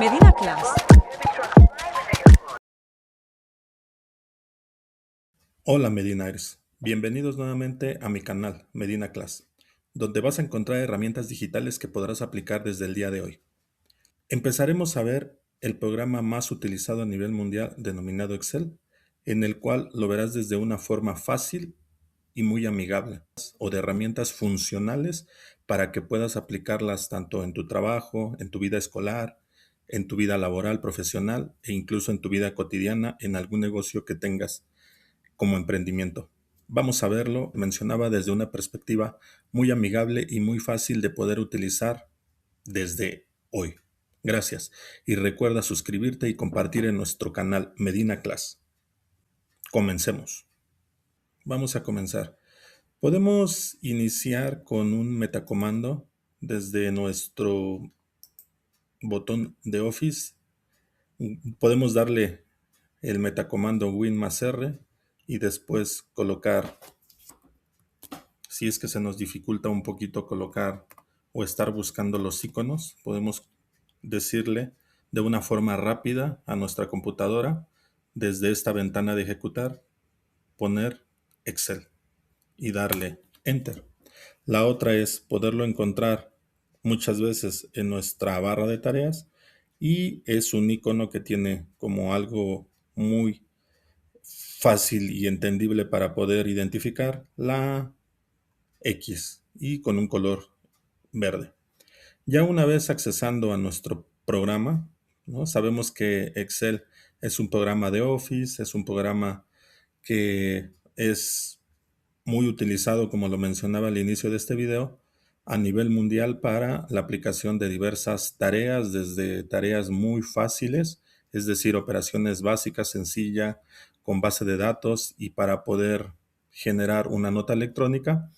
Medina Class. Hola Medinaers, bienvenidos nuevamente a mi canal Medina Class, donde vas a encontrar herramientas digitales que podrás aplicar desde el día de hoy. Empezaremos a ver el programa más utilizado a nivel mundial denominado Excel, en el cual lo verás desde una forma fácil y muy amigable, o de herramientas funcionales para que puedas aplicarlas tanto en tu trabajo, en tu vida escolar, en tu vida laboral, profesional e incluso en tu vida cotidiana, en algún negocio que tengas como emprendimiento. Vamos a verlo, mencionaba desde una perspectiva muy amigable y muy fácil de poder utilizar desde hoy. Gracias. Y recuerda suscribirte y compartir en nuestro canal Medina Class. Comencemos. Vamos a comenzar. Podemos iniciar con un metacomando desde nuestro botón de Office. Podemos darle el metacomando Win más R y después colocar, si es que se nos dificulta un poquito colocar o estar buscando los iconos, podemos decirle de una forma rápida a nuestra computadora, desde esta ventana de ejecutar, poner Excel y darle Enter. La otra es poderlo encontrar muchas veces en nuestra barra de tareas y es un icono que tiene como algo muy fácil y entendible para poder identificar la X y con un color verde. Ya una vez accesando a nuestro programa, ¿no? Sabemos que Excel es un programa de Office, es un programa que es muy utilizado, como lo mencionaba al inicio de este video, a nivel mundial para la aplicación de diversas tareas, desde tareas muy fáciles, es decir, operaciones básicas, sencillas, con base de datos y para poder generar una nota electrónica,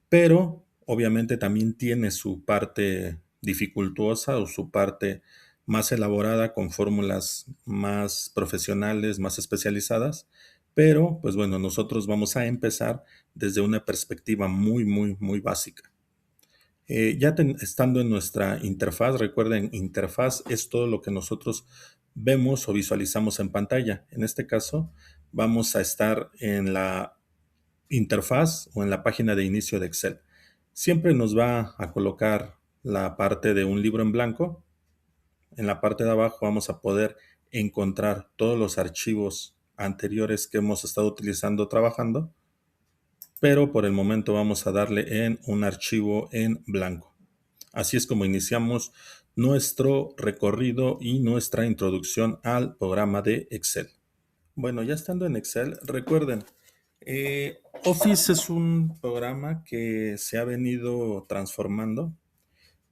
pero obviamente también tiene su parte dificultuosa o su parte más elaborada con fórmulas más profesionales, más especializadas. Pero, pues bueno, nosotros vamos a empezar desde una perspectiva muy básica. Estando en nuestra interfaz, recuerden, interfaz es todo lo que nosotros vemos o visualizamos en pantalla. En este caso, vamos a estar en la interfaz o en la página de inicio de Excel. Siempre nos va a colocar la parte de un libro en blanco. En la parte de abajo vamos a poder encontrar todos los archivos anteriores que hemos estado utilizando trabajando, pero por el momento vamos a darle en un archivo en blanco. Así es como iniciamos nuestro recorrido y nuestra introducción al programa de Excel. Bueno, ya estando en Excel, recuerden, Office es un programa que se ha venido transformando,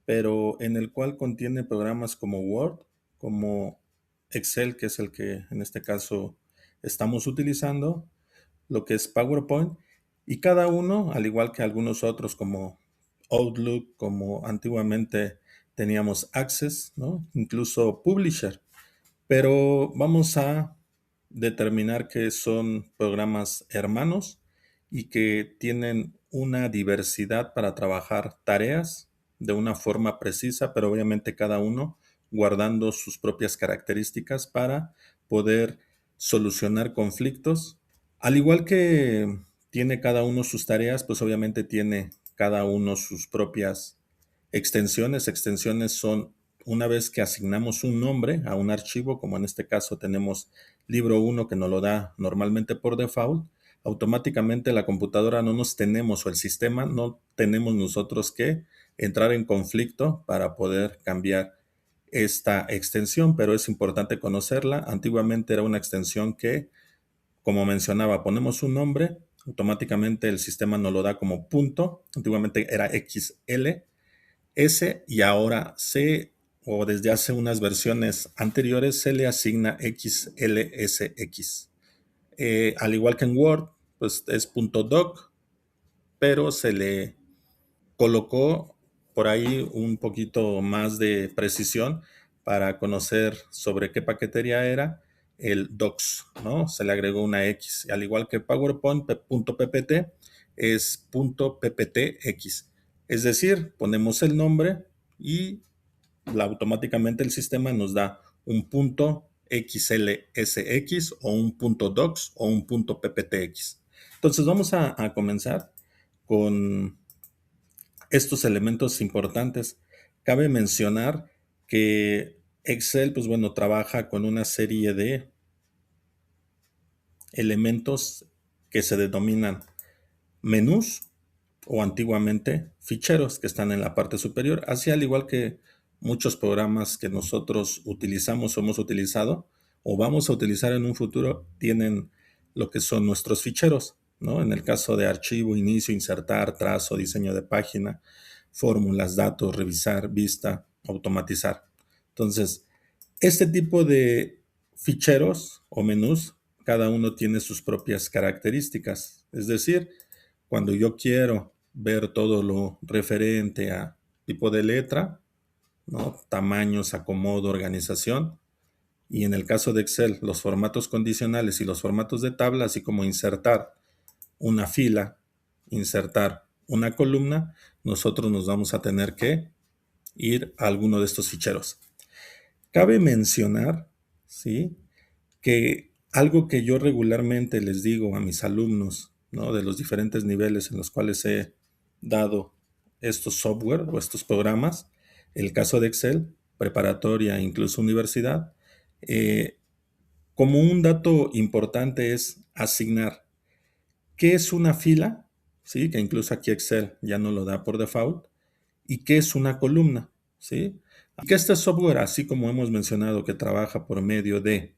pero en el cual contiene programas como Word, como Excel, que es el que en este caso estamos utilizando, lo que es PowerPoint, y cada uno, al igual que algunos otros como Outlook, como antiguamente teníamos Access, ¿no? Incluso Publisher. Pero vamos a determinar que son programas hermanos y que tienen una diversidad para trabajar tareas de una forma precisa, pero obviamente cada uno guardando sus propias características para poder solucionar conflictos. Al igual que tiene cada uno sus tareas, pues obviamente tiene cada uno sus propias extensiones. Extensiones son una vez que asignamos un nombre a un archivo, como en este caso tenemos libro 1 que nos lo da normalmente por default, automáticamente la computadora no nos tenemos o el sistema no tenemos nosotros que entrar en conflicto para poder cambiar esta extensión, pero es importante conocerla. Antiguamente era una extensión que, como mencionaba, ponemos un nombre, automáticamente el sistema nos lo da como punto, antiguamente era XL, S, y ahora se, o desde hace unas versiones anteriores, se le asigna XLSX. Al igual que en Word, pues es .doc, pero se le colocó por ahí un poquito más de precisión para conocer sobre qué paquetería era el docs, ¿no? Se le agregó una X. Al igual que PowerPoint, .ppt es .pptx. Es decir, ponemos el nombre y automáticamente el sistema nos da un punto XLSX o un punto docs o un punto PPTX. Entonces vamos a comenzar con estos elementos importantes. Cabe mencionar que Excel, pues bueno, trabaja con una serie de elementos que se denominan menús o antiguamente ficheros que están en la parte superior, así al igual que muchos programas que nosotros utilizamos o hemos utilizado o vamos a utilizar en un futuro tienen lo que son nuestros ficheros, ¿no? En el caso de archivo, inicio, insertar, trazo, diseño de página, fórmulas, datos, revisar, vista, automatizar. Entonces, este tipo de ficheros o menús, cada uno tiene sus propias características. Es decir, cuando yo quiero ver todo lo referente a tipo de letra, ¿no? Tamaños, acomodo, organización, y en el caso de Excel, los formatos condicionales y los formatos de tabla, así como insertar una fila, insertar una columna, nosotros nos vamos a tener que ir a alguno de estos ficheros. Cabe mencionar, ¿sí?, que algo que yo regularmente les digo a mis alumnos, ¿no?, de los diferentes niveles en los cuales he dado estos software o estos programas, el caso de Excel, preparatoria, incluso universidad, eh, como un dato importante es asignar qué es una fila, ¿sí?, que incluso aquí Excel ya no lo da por default, y qué es una columna, ¿sí? Y que este software, así como hemos mencionado que trabaja por medio de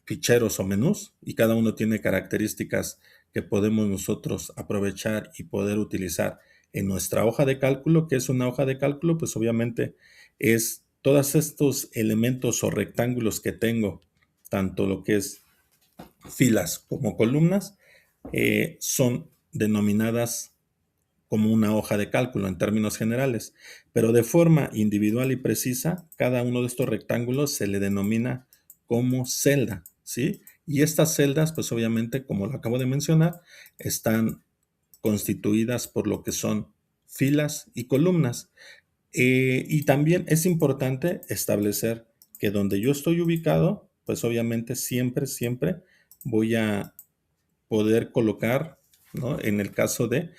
ficheros o menús, y cada uno tiene características que podemos nosotros aprovechar y poder utilizar en nuestra hoja de cálculo. ¿Que es una hoja de cálculo? Pues obviamente es todos estos elementos o rectángulos que tengo, tanto lo que es filas como columnas, son denominadas como una hoja de cálculo en términos generales, pero de forma individual y precisa, cada uno de estos rectángulos se le denomina como celda, ¿sí? Y estas celdas, pues obviamente, como lo acabo de mencionar, están constituidas por lo que son filas y columnas. Y también es importante establecer que donde yo estoy ubicado, pues obviamente siempre voy a poder colocar, ¿no?, en el caso de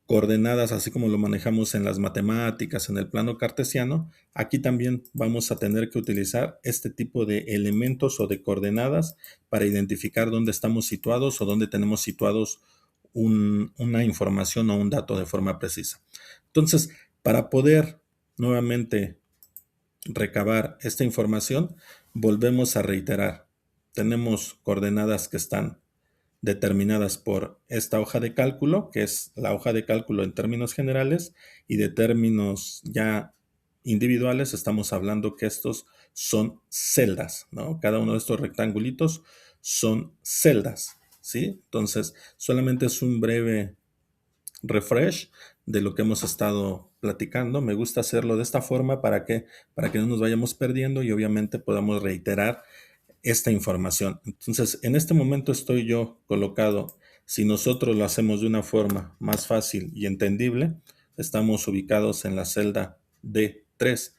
coordenadas, así como lo manejamos en las matemáticas, en el plano cartesiano, aquí también vamos a tener que utilizar este tipo de elementos o de coordenadas para identificar dónde estamos situados o dónde tenemos situados una información o un dato de forma precisa. Entonces, para poder nuevamente recabar esta información, volvemos a reiterar. Tenemos coordenadas que están determinadas por esta hoja de cálculo, que es la hoja de cálculo en términos generales, y de términos ya individuales estamos hablando que estos son celdas, ¿no? Cada uno de estos rectangulitos son celdas, ¿sí? Entonces, solamente es un breve refresh de lo que hemos estado platicando. Me gusta hacerlo de esta forma para que no nos vayamos perdiendo y obviamente podamos reiterar esta información. Entonces, en este momento estoy yo colocado, si nosotros lo hacemos de una forma más fácil y entendible, estamos ubicados en la celda D3.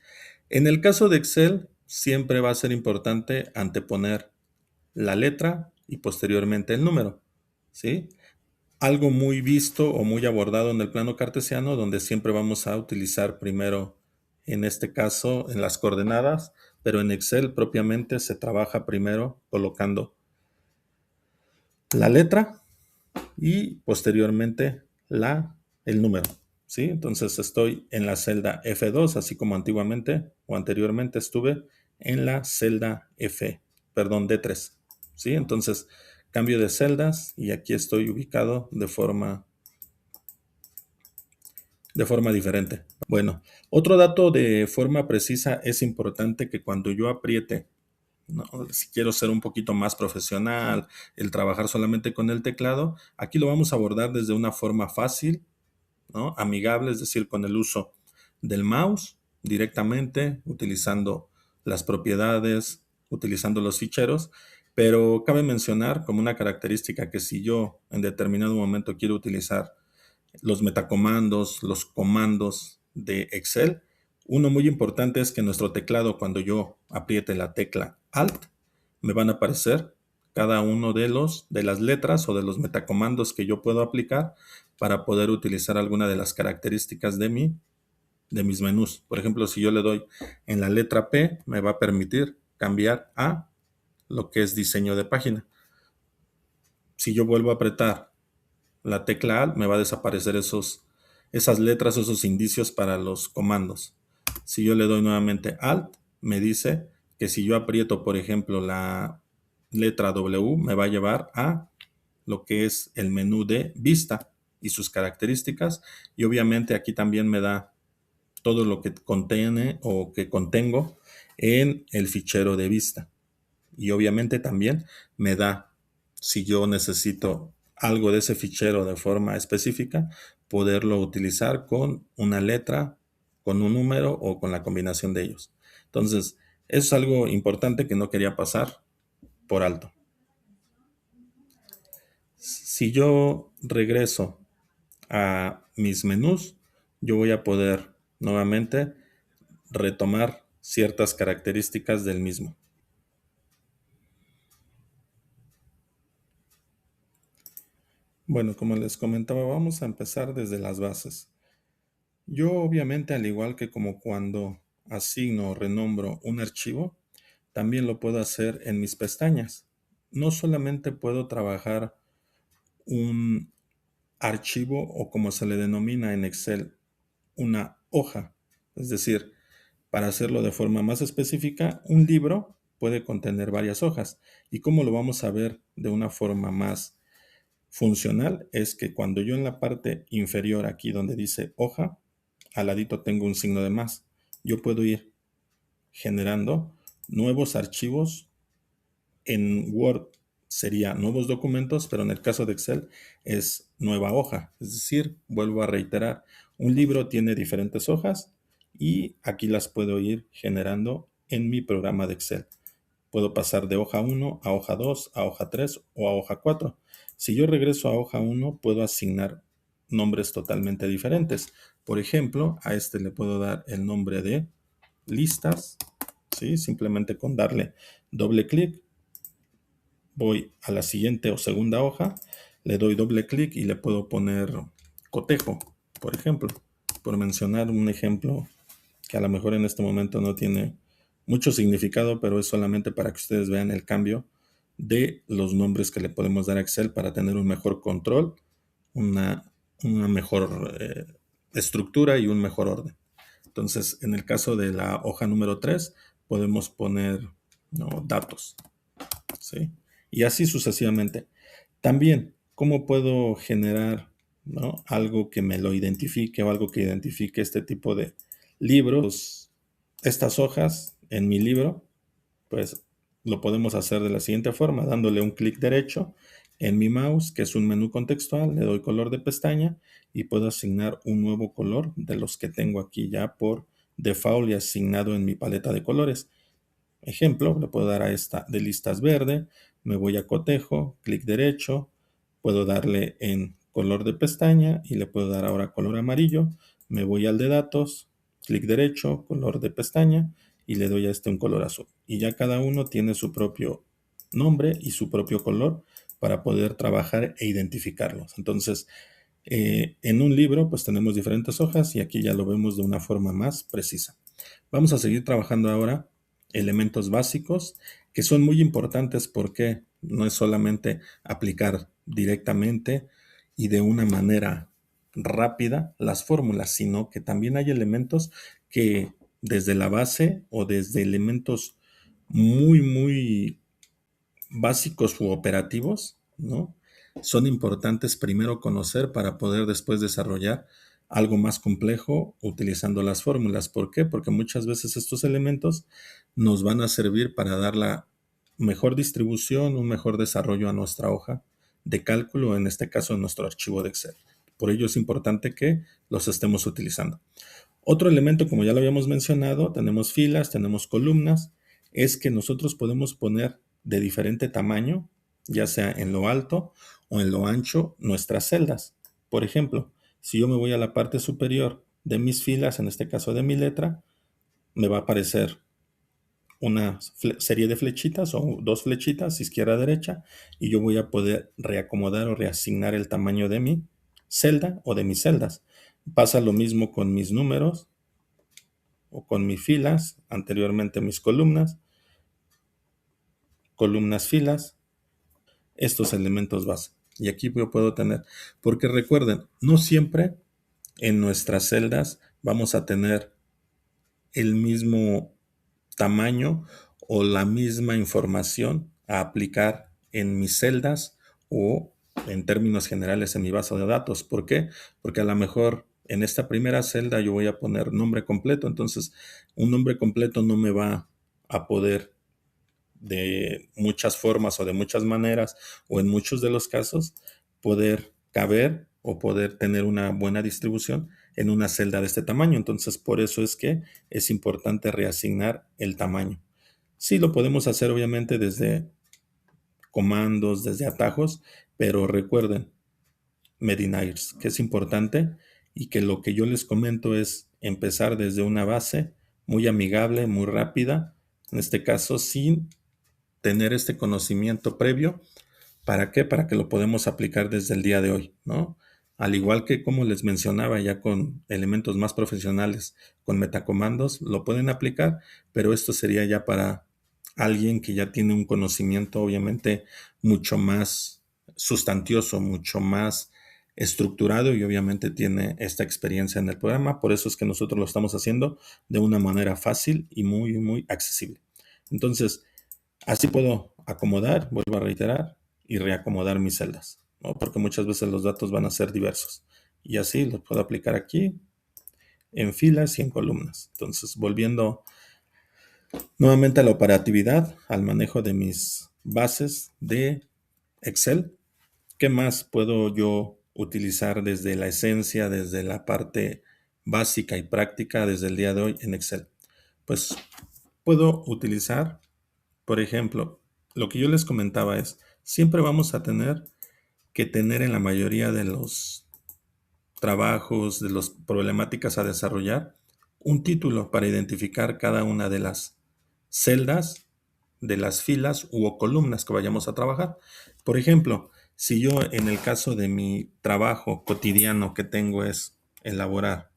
En el caso de Excel, siempre va a ser importante anteponer la letra y posteriormente el número, ¿sí? Algo muy visto o muy abordado en el plano cartesiano, donde siempre vamos a utilizar primero, en este caso, en las coordenadas, pero en Excel propiamente se trabaja primero colocando la letra y posteriormente el número, ¿sí? Entonces estoy en la celda F2, así como antiguamente o anteriormente estuve en la celda D3, ¿sí? Entonces cambio de celdas y aquí estoy ubicado de forma diferente. Bueno, otro dato de forma precisa es importante que cuando yo apriete, ¿no?, si quiero ser un poquito más profesional, el trabajar solamente con el teclado, aquí lo vamos a abordar desde una forma fácil, ¿no?, amigable, es decir, con el uso del mouse directamente, utilizando las propiedades, utilizando los ficheros, pero cabe mencionar como una característica que si yo en determinado momento quiero utilizar los metacomandos, los comandos de Excel, Uno muy importante es que nuestro teclado, cuando yo apriete la tecla Alt, me van a aparecer cada uno de las letras o de los metacomandos que yo puedo aplicar para poder utilizar alguna de las características de mis menús. Por ejemplo, si yo le doy en la letra P, me va a permitir cambiar a lo que es diseño de página. Si yo vuelvo a apretar la tecla Alt, me va a desaparecer esas letras, esos indicios para los comandos. Si yo le doy nuevamente Alt, me dice que si yo aprieto, por ejemplo, la letra W, me va a llevar a lo que es el menú de vista y sus características. Y obviamente aquí también me da todo lo que contiene o que contengo en el fichero de vista. Y obviamente también me da, si yo necesito algo de ese fichero de forma específica, poderlo utilizar con una letra, con un número o con la combinación de ellos. Entonces, eso es algo importante que no quería pasar por alto. Si yo regreso a mis menús, yo voy a poder nuevamente retomar ciertas características del mismo. Bueno, como les comentaba, vamos a empezar desde las bases. Yo obviamente, al igual que como cuando asigno o renombro un archivo, también lo puedo hacer en mis pestañas. No solamente puedo trabajar un archivo o como se le denomina en Excel, una hoja. Es decir, para hacerlo de forma más específica, un libro puede contener varias hojas. ¿Y cómo lo vamos a ver de una forma más funcional? Es que cuando yo en la parte inferior, aquí donde dice hoja, al ladito tengo un signo de más. Yo puedo ir generando nuevos archivos. En Word sería nuevos documentos, pero en el caso de Excel es nueva hoja. Es decir, vuelvo a reiterar, un libro tiene diferentes hojas y aquí las puedo ir generando en mi programa de Excel. Puedo pasar de hoja 1 a hoja 2, a hoja 3 o a hoja 4. Si yo regreso a hoja 1, puedo asignar nombres totalmente diferentes. Por ejemplo, a este le puedo dar el nombre de listas, ¿sí? Simplemente con darle doble clic, voy a la siguiente o segunda hoja, le doy doble clic y le puedo poner cotejo, por ejemplo, por mencionar un ejemplo que a lo mejor en este momento no tiene mucho significado, pero es solamente para que ustedes vean el cambio de los nombres que le podemos dar a Excel para tener un mejor control, una mejor estructura y un mejor orden. Entonces, en el caso de la hoja número 3, podemos poner, ¿no?, datos, ¿sí? Y así sucesivamente. También, ¿cómo puedo generar, ¿no?, algo que me lo identifique o algo que identifique este tipo de libros? Estas hojas en mi libro, pues lo podemos hacer de la siguiente forma, dándole un clic derecho en mi mouse, que es un menú contextual, le doy color de pestaña y puedo asignar un nuevo color de los que tengo aquí ya por default y asignado en mi paleta de colores. Ejemplo, le puedo dar a esta de listas verde, me voy a cotejo, clic derecho, puedo darle en color de pestaña y le puedo dar ahora color amarillo, me voy al de datos, clic derecho, color de pestaña y le doy a este un color azul. Y ya cada uno tiene su propio nombre y su propio color para poder trabajar e identificarlos. Entonces, en un libro pues tenemos diferentes hojas y aquí ya lo vemos de una forma más precisa. Vamos a seguir trabajando ahora elementos básicos que son muy importantes porque no es solamente aplicar directamente y de una manera rápida las fórmulas, sino que también hay elementos que desde la base o desde elementos muy básicos u operativos, ¿no?, son importantes primero conocer para poder después desarrollar algo más complejo utilizando las fórmulas. ¿Por qué? Porque muchas veces estos elementos nos van a servir para dar la mejor distribución, un mejor desarrollo a nuestra hoja de cálculo, en este caso en nuestro archivo de Excel. Por ello es importante que los estemos utilizando. Otro elemento, como ya lo habíamos mencionado, tenemos filas, tenemos columnas, es que nosotros podemos poner de diferente tamaño, ya sea en lo alto o en lo ancho, nuestras celdas. Por ejemplo, si yo me voy a la parte superior de mis filas, en este caso de mi letra, me va a aparecer una serie de flechitas o dos flechitas, izquierda, derecha, y yo voy a poder reacomodar o reasignar el tamaño de mi celda o de mis celdas. Pasa lo mismo con mis números o con mis filas, anteriormente mis columnas, columnas, filas, estos elementos base. Y aquí yo puedo tener, porque recuerden, no siempre en nuestras celdas vamos a tener el mismo tamaño o la misma información a aplicar en mis celdas o en términos generales en mi base de datos. ¿Por qué? Porque a lo mejor en esta primera celda yo voy a poner nombre completo, entonces un nombre completo no me va a poder de muchas formas o de muchas maneras o en muchos de los casos poder caber o poder tener una buena distribución en una celda de este tamaño. Entonces, por eso es que es importante reasignar el tamaño. Sí, lo podemos hacer obviamente desde comandos, desde atajos, pero recuerden, Medinairs, que es importante y que lo que yo les comento es empezar desde una base muy amigable, muy rápida, en este caso sin tener este conocimiento previo. ¿Para qué? Para que lo podemos aplicar desde el día de hoy, ¿no? Al igual que como les mencionaba ya con elementos más profesionales, con metacomandos, lo pueden aplicar, pero esto sería ya para alguien que ya tiene un conocimiento obviamente mucho más sustancioso, mucho más estructurado y obviamente tiene esta experiencia en el programa. Por eso es que nosotros lo estamos haciendo de una manera fácil y muy, muy accesible. Entonces, así puedo acomodar, vuelvo a reiterar, y reacomodar mis celdas, ¿no? Porque muchas veces los datos van a ser diversos. Y así los puedo aplicar aquí, en filas y en columnas. Entonces, volviendo nuevamente a la operatividad, al manejo de mis bases de Excel, ¿qué más puedo yo utilizar desde la esencia, desde la parte básica y práctica desde el día de hoy en Excel? Pues puedo utilizar, por ejemplo, lo que yo les comentaba es, siempre vamos a tener que tener en la mayoría de los trabajos, de las problemáticas a desarrollar, un título para identificar cada una de las celdas, de las filas u columnas que vayamos a trabajar. Por ejemplo, si yo en el caso de mi trabajo cotidiano que tengo es elaborar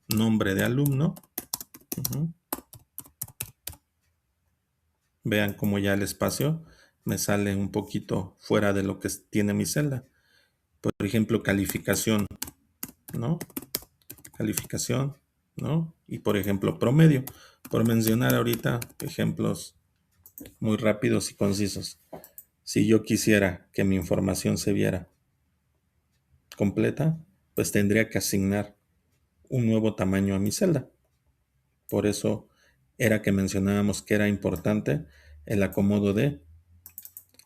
nombre de alumno, ujú, vean cómo ya el espacio me sale un poquito fuera de lo que tiene mi celda. Por ejemplo, calificación, ¿no? Calificación, ¿no? Y por ejemplo, promedio. Por mencionar ahorita ejemplos muy rápidos y concisos. Si yo quisiera que mi información se viera completa, pues tendría que asignar un nuevo tamaño a mi celda. Por eso era que mencionábamos que era importante el acomodo de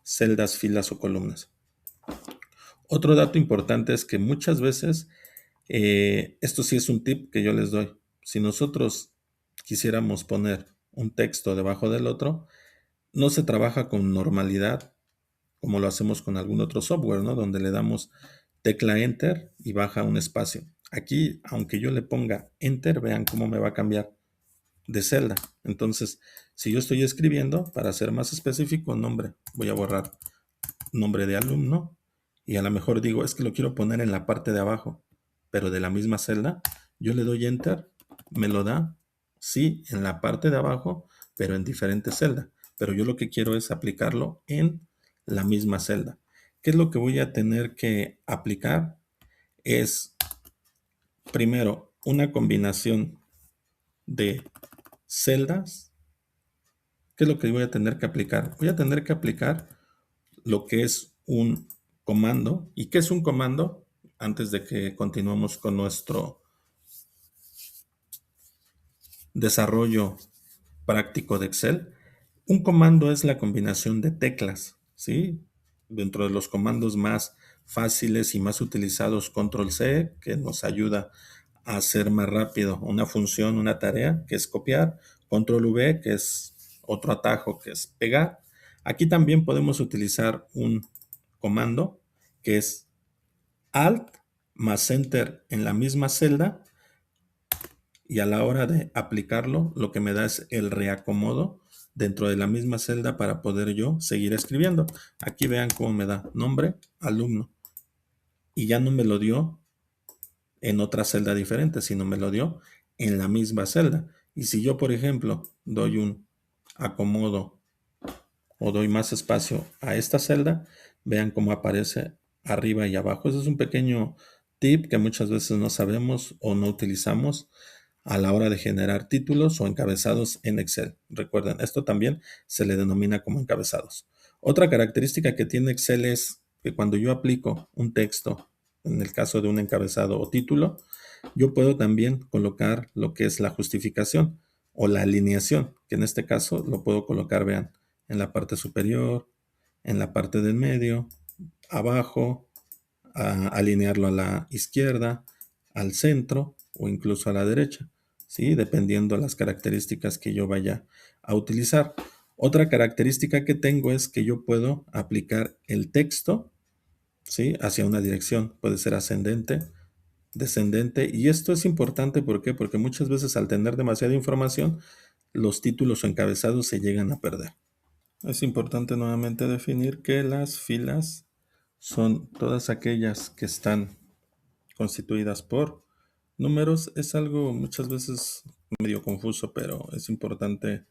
celdas, filas o columnas. Otro dato importante es que muchas veces, esto sí es un tip que yo les doy. Si nosotros quisiéramos poner un texto debajo del otro, no se trabaja con normalidad como lo hacemos con algún otro software, ¿no? Donde le damos tecla Enter y baja un espacio. Aquí, aunque yo le ponga Enter, vean cómo me va a cambiar de celda. Entonces, si yo estoy escribiendo, para ser más específico, nombre, voy a borrar nombre de alumno y a lo mejor digo, es que lo quiero poner en la parte de abajo, pero de la misma celda, yo le doy Enter, me lo da, sí, en la parte de abajo, pero en diferente celda. Pero yo lo que quiero es aplicarlo en la misma celda. ¿Qué es lo que voy a tener que aplicar? Es primero una combinación de celdas. ¿Qué es lo que voy a tener que aplicar? Voy a tener que aplicar lo que es un comando. ¿Y qué es un comando? Antes de que continuemos con nuestro desarrollo práctico de Excel, un comando es la combinación de teclas, ¿sí? Dentro de los comandos más fáciles y más utilizados, Control C, que nos ayuda a hacer más rápido una función, una tarea, que es copiar, Control V, que es otro atajo, que es pegar. Aquí también podemos utilizar un comando que es Alt más Enter en la misma celda y a la hora de aplicarlo, lo que me da es el reacomodo dentro de la misma celda para poder yo seguir escribiendo. Aquí vean cómo me da nombre, alumno, y ya no me lo dio en otra celda diferente, sino me lo dio en la misma celda. Y si yo, por ejemplo, doy un acomodo o doy más espacio a esta celda, vean cómo aparece arriba y abajo. Ese es un pequeño tip que muchas veces no sabemos o no utilizamos a la hora de generar títulos o encabezados en Excel. Recuerden, esto también se le denomina como encabezados. Otra característica que tiene Excel es que cuando yo aplico un texto, en el caso de un encabezado o título, yo puedo también colocar lo que es la justificación o la alineación, que en este caso lo puedo colocar, vean, en la parte superior, en la parte del medio, abajo, alinearlo a la izquierda, al centro o incluso a la derecha, ¿sí? Dependiendo de las características que yo vaya a utilizar. Otra característica que tengo es que yo puedo aplicar el texto, ¿sí? Hacia una dirección, puede ser ascendente, descendente, y esto es importante, ¿por qué? Porque muchas veces al tener demasiada información, los títulos o encabezados se llegan a perder. Es importante nuevamente definir que las filas son todas aquellas que están constituidas por números. Es algo muchas veces medio confuso, pero es importante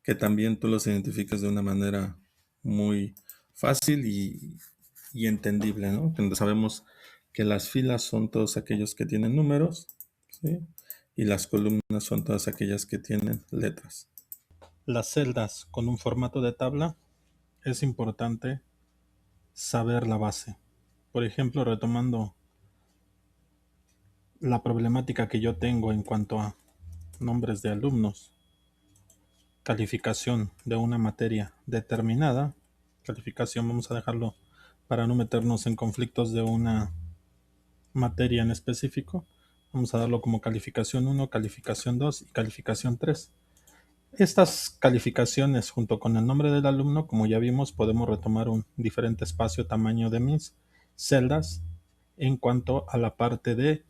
que también tú los identifiques de una manera muy fácil y entendible, ¿no? Donde sabemos que las filas son todos aquellos que tienen números, ¿sí? Y las columnas son todas aquellas que tienen letras. Las celdas con un formato de tabla, es importante saber la base. Por ejemplo, retomando la problemática que yo tengo en cuanto a nombres de alumnos, calificación de una materia determinada, calificación vamos a dejarlo para no meternos en conflictos de una materia en específico, vamos a darlo como calificación 1, calificación 2 y calificación 3. Estas calificaciones junto con el nombre del alumno, como ya vimos, podemos retomar un diferente espacio tamaño de mis celdas en cuanto a la parte de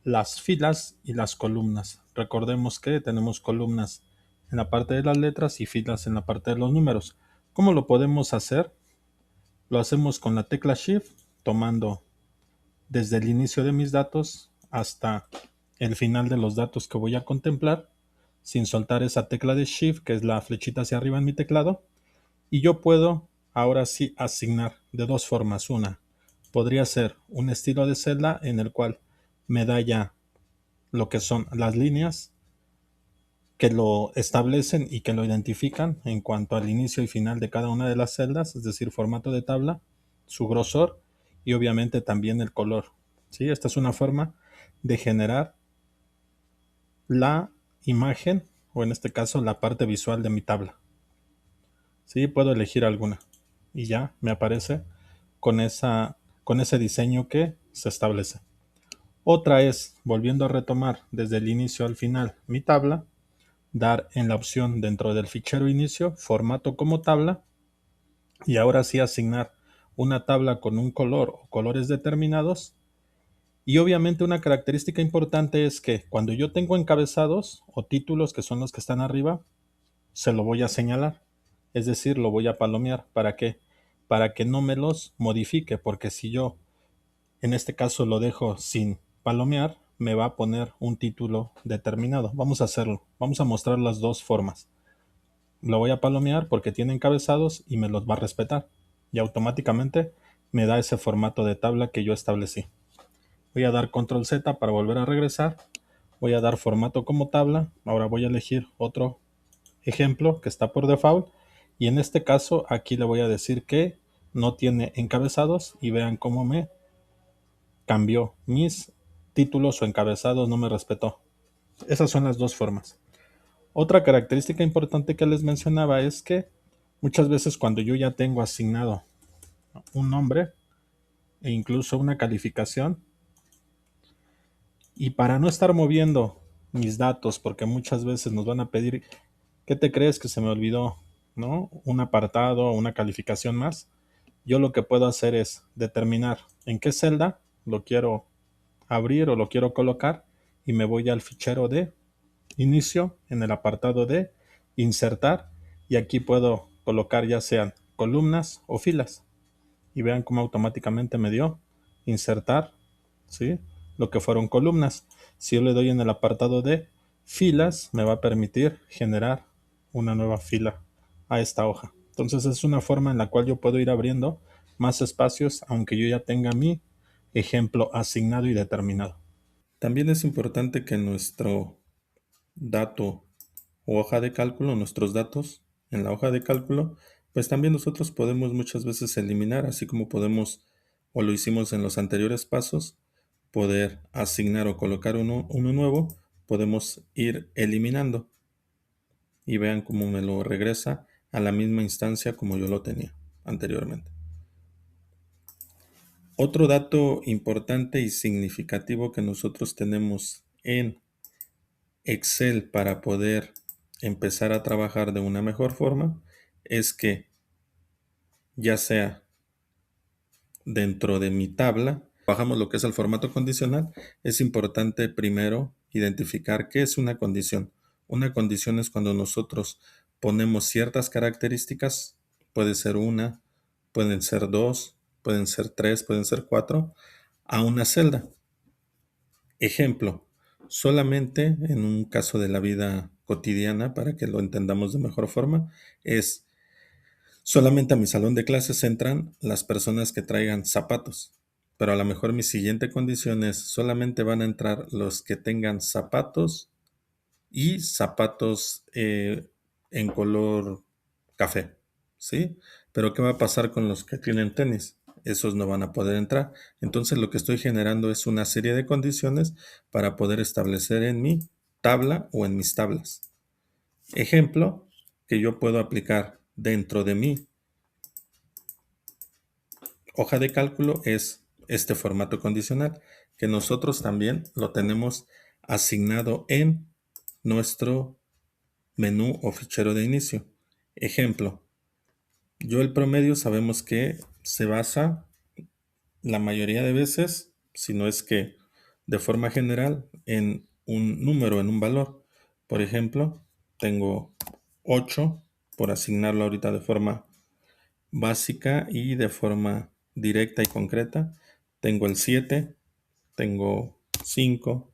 las filas y las columnas. Recordemos que tenemos columnas en la parte de las letras y filas en la parte de los números. ¿Cómo lo podemos hacer? Lo hacemos con la tecla Shift, tomando desde el inicio de mis datos hasta el final de los datos que voy a contemplar, sin soltar esa tecla de Shift, que es la flechita hacia arriba en mi teclado, y yo puedo ahora sí asignar de dos formas. Una, podría ser un estilo de celda en el cual me da ya lo que son las líneas que lo establecen y que lo identifican en cuanto al inicio y final de cada una de las celdas, es decir, formato de tabla, su grosor y obviamente también el color. ¿Sí? Esta es una forma de generar la imagen o en este caso la parte visual de mi tabla. ¿Sí? Puedo elegir alguna y ya me aparece con ese diseño que se establece. Otra es, volviendo a retomar desde el inicio al final mi tabla, dar en la opción dentro del fichero inicio, formato como tabla, y ahora sí asignar una tabla con un color o colores determinados. Y obviamente una característica importante es que cuando yo tengo encabezados o títulos, que son los que están arriba, se lo voy a señalar, es decir, lo voy a palomear. ¿Para qué? Para que no me los modifique, porque si yo en este caso lo dejo sin palomear, me va a poner un título determinado. Vamos a hacerlo, vamos a mostrar las dos formas. Lo voy a palomear porque tiene encabezados y me los va a respetar, y automáticamente me da ese formato de tabla que yo establecí. Voy a dar control Z para volver a regresar, voy a dar formato como tabla, ahora voy a elegir otro ejemplo que está por default, y en este caso aquí le voy a decir que no tiene encabezados, y vean cómo me cambió mis títulos o encabezados, no me respetó. Esas son las dos formas. Otra característica importante que les mencionaba es que muchas veces cuando yo ya tengo asignado un nombre e incluso una calificación, y para no estar moviendo mis datos, porque muchas veces nos van a pedir, ¿qué te crees que se me olvidó? ¿No? Un apartado o una calificación más. Yo lo que puedo hacer es determinar en qué celda lo quiero abrir o lo quiero colocar, y me voy al fichero de inicio en el apartado de insertar y aquí puedo colocar ya sean columnas o filas y vean cómo automáticamente me dio insertar, ¿sí? Lo que fueron columnas. Si yo le doy en el apartado de filas, me va a permitir generar una nueva fila a esta hoja. Entonces es una forma en la cual yo puedo ir abriendo más espacios aunque yo ya tenga mi ejemplo asignado y determinado. También es importante que nuestro dato o hoja de cálculo, nuestros datos en la hoja de cálculo, pues también nosotros podemos muchas veces eliminar, así como podemos, o lo hicimos en los anteriores pasos, poder asignar o colocar uno nuevo, podemos ir eliminando y vean cómo me lo regresa a la misma instancia como yo lo tenía anteriormente. Otro dato importante y significativo que nosotros tenemos en Excel para poder empezar a trabajar de una mejor forma es que ya sea dentro de mi tabla, bajamos lo que es el formato condicional, es importante primero identificar qué es una condición. Una condición es cuando nosotros ponemos ciertas características, puede ser una, pueden ser dos, pueden ser tres, pueden ser cuatro, a una celda. Ejemplo, solamente en un caso de la vida cotidiana, para que lo entendamos de mejor forma, es solamente a mi salón de clases entran las personas que traigan zapatos, pero a lo mejor mi siguiente condición es solamente van a entrar los que tengan zapatos y zapatos en color café, ¿sí? Pero ¿qué va a pasar con los que tienen tenis? Esos no van a poder entrar. Entonces lo que estoy generando es una serie de condiciones para poder establecer en mi tabla o en mis tablas. Ejemplo que yo puedo aplicar dentro de mi hoja de cálculo es este formato condicional, que nosotros también lo tenemos asignado en nuestro menú o fichero de inicio. Ejemplo, yo el promedio sabemos que se basa la mayoría de veces, si no es que de forma general, en un número, en un valor. Por ejemplo, tengo 8 por asignarlo ahorita de forma básica y de forma directa y concreta. Tengo el 7, tengo 5,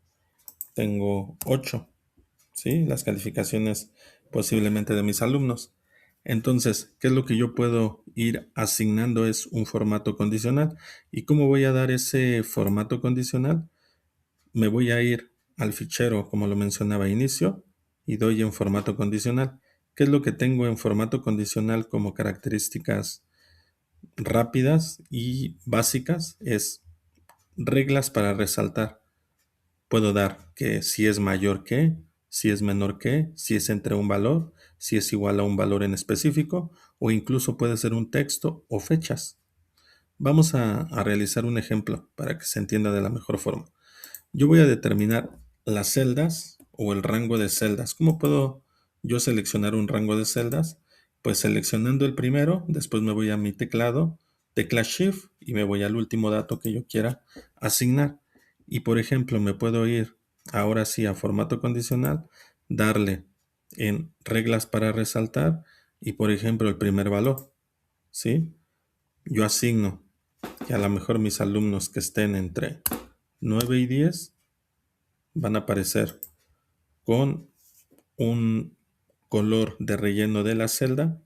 tengo 8. ¿Sí? Las calificaciones posiblemente de mis alumnos. Entonces, ¿qué es lo que yo puedo ir asignando? Es un formato condicional. ¿Y cómo voy a dar ese formato condicional? Me voy a ir al fichero, como lo mencionaba, inicio, y doy en formato condicional. ¿Qué es lo que tengo en formato condicional como características rápidas y básicas? Es reglas para resaltar. Puedo dar que si es mayor que, si es menor que, si es entre un valor, si es igual a un valor en específico, o incluso puede ser un texto o fechas. Vamos a realizar un ejemplo para que se entienda de la mejor forma. Yo voy a determinar las celdas o el rango de celdas. ¿Cómo puedo yo seleccionar un rango de celdas? Pues seleccionando el primero, después me voy a mi teclado, tecla Shift y me voy al último dato que yo quiera asignar. Y por ejemplo, me puedo ir ahora sí a formato condicional, darle en reglas para resaltar y por ejemplo el primer valor, ¿sí? Yo asigno que a lo mejor mis alumnos que estén entre 9 y 10 van a aparecer con un color de relleno de la celda,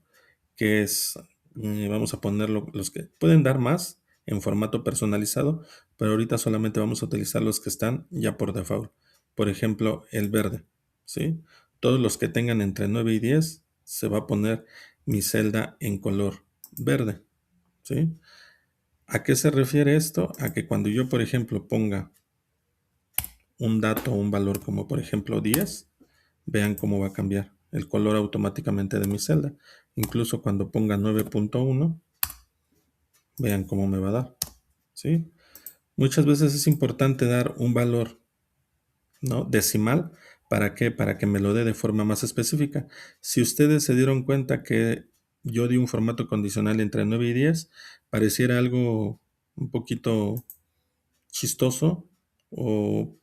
que es, vamos a ponerlo, los que pueden dar más en formato personalizado, pero ahorita solamente vamos a utilizar los que están ya por default. Por ejemplo, el verde, ¿sí? Todos los que tengan entre 9 y 10 se va a poner mi celda en color verde, ¿sí? ¿A qué se refiere esto? A que cuando yo, por ejemplo, ponga un dato o un valor como por ejemplo 10, vean cómo va a cambiar el color automáticamente de mi celda. Incluso cuando ponga 9.1, vean cómo me va a dar. ¿Sí? Muchas veces es importante dar un valor, ¿no? Decimal. ¿Para qué? Para que me lo dé de forma más específica. Si ustedes se dieron cuenta que yo di un formato condicional entre 9 y 10, pareciera algo un poquito chistoso o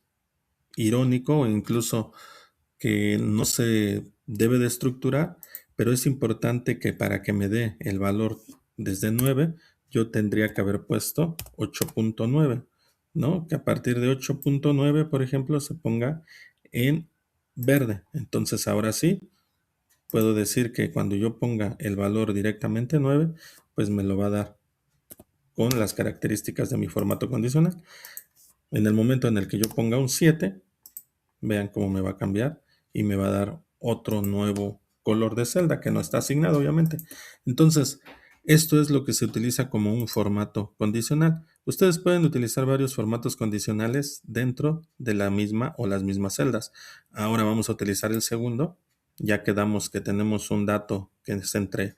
irónico o incluso que no se debe de estructurar, pero es importante que para que me dé el valor desde 9, yo tendría que haber puesto 8.9, ¿no? Que a partir de 8.9, por ejemplo, se ponga en verde. Entonces ahora sí, puedo decir que cuando yo ponga el valor directamente 9, pues me lo va a dar con las características de mi formato condicional. En el momento en el que yo ponga un 7, vean cómo me va a cambiar y me va a dar otro nuevo color de celda que no está asignado, obviamente. Entonces, esto es lo que se utiliza como un formato condicional. Ustedes pueden utilizar varios formatos condicionales dentro de la misma o las mismas celdas. Ahora vamos a utilizar el segundo. Ya quedamos que tenemos un dato que es entre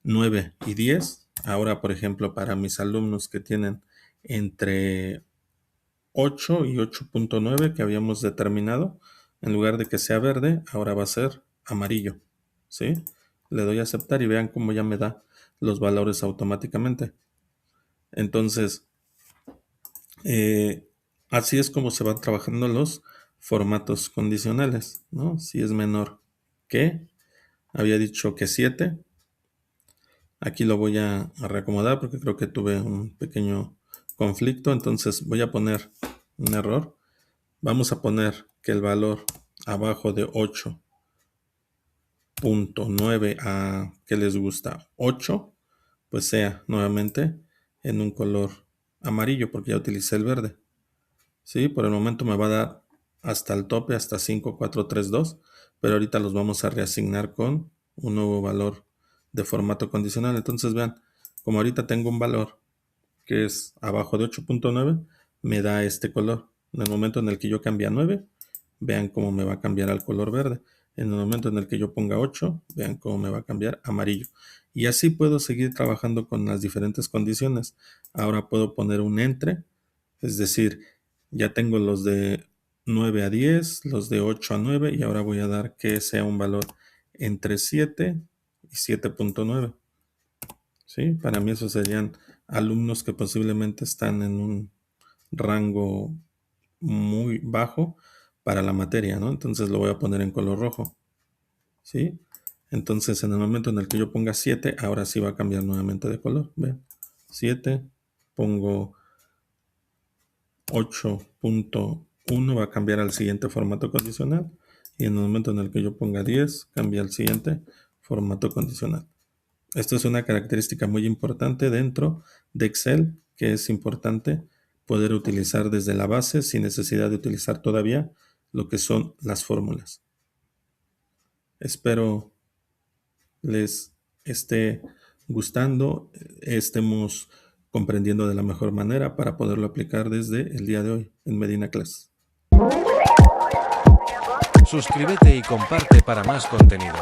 9 y 10. Ahora, por ejemplo, para mis alumnos que tienen entre 8 y 8.9 que habíamos determinado, en lugar de que sea verde, ahora va a ser amarillo. ¿Sí? Le doy a aceptar y vean cómo ya me da los valores automáticamente. Entonces, así es como se van trabajando los formatos condicionales, ¿no? Si es menor que, había dicho que 7. Aquí lo voy a reacomodar porque creo que tuve un pequeño conflicto. Entonces voy a poner un error. Vamos a poner que el valor abajo de 8.9 a, ¿qué les gusta? 8, pues sea nuevamente en un color amarillo porque ya utilicé el verde. ¿Sí? Por el momento me va a dar hasta el tope, hasta 5, 4, 3, 2, pero ahorita los vamos a reasignar con un nuevo valor de formato condicional. Entonces vean, como ahorita tengo un valor que es abajo de 8.9, me da este color. En el momento en el que yo cambie a 9, vean cómo me va a cambiar al color verde. En el momento en el que yo ponga 8, vean cómo me va a cambiar a amarillo. Y así puedo seguir trabajando con las diferentes condiciones. Ahora puedo poner un entre, es decir, ya tengo los de 9 a 10, los de 8 a 9 y ahora voy a dar que sea un valor entre 7 y 7.9. ¿Sí? Para mí esos serían alumnos que posiblemente están en un rango muy bajo para la materia, ¿no? Entonces lo voy a poner en color rojo, ¿sí? Entonces en el momento en el que yo ponga 7, ahora sí va a cambiar nuevamente de color, vean. 7, pongo 8.1, va a cambiar al siguiente formato condicional y en el momento en el que yo ponga 10, cambia al siguiente formato condicional. Esto es una característica muy importante dentro de Excel, que es importante poder utilizar desde la base sin necesidad de utilizar todavía lo que son las fórmulas. Espero les esté gustando, estemos comprendiendo de la mejor manera para poderlo aplicar desde el día de hoy en Medina Class. Suscríbete y comparte para más contenido.